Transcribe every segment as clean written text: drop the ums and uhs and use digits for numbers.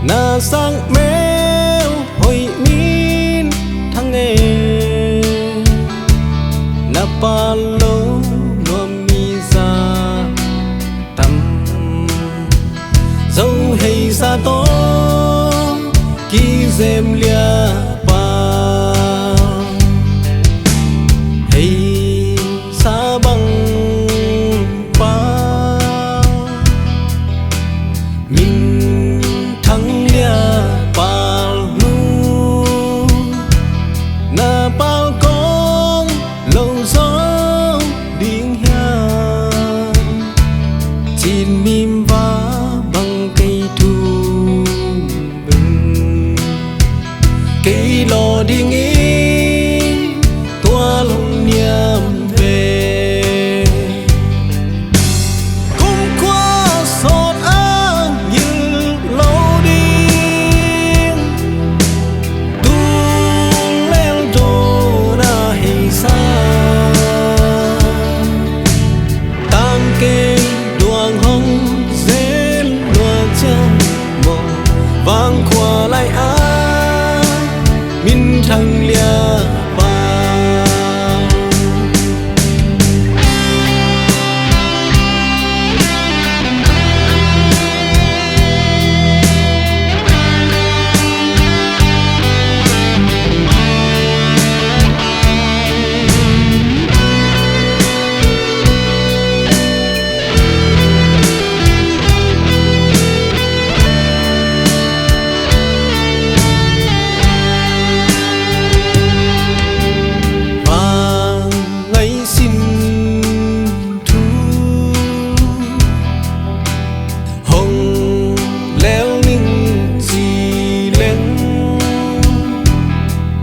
na sang mèo hồi min thăng nghề na pa lô no mi ra tâm dấu hay xa to ki dèm lia pa hay xa băng pa mình thăng lia pa lu na pa con lâu gió điên hiền chín mìm vá bằng cây thu bừng cây lò đi nghĩ tua lòng niềm về cũng qua sọt áng như lâu điên tu leo đồ na hay xa tăng kê đoàn hông dễ loa chân mộng vang qua lại á min thăng lia pa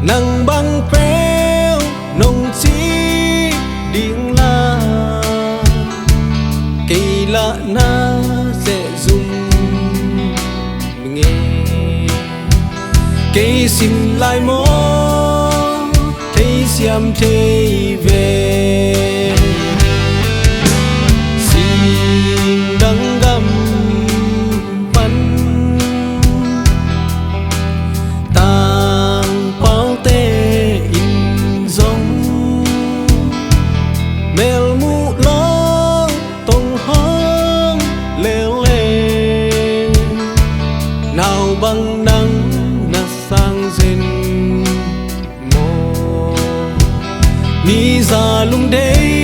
nắng băng phèo nồng chí điên la cây lạ na sẽ dùng nghe cây xin lại mó thấy xiêm thấy về xin đắng găm bắn mèo mũ lo tông hông leo lên nào băng nắng na sang dên mò mi già lung đây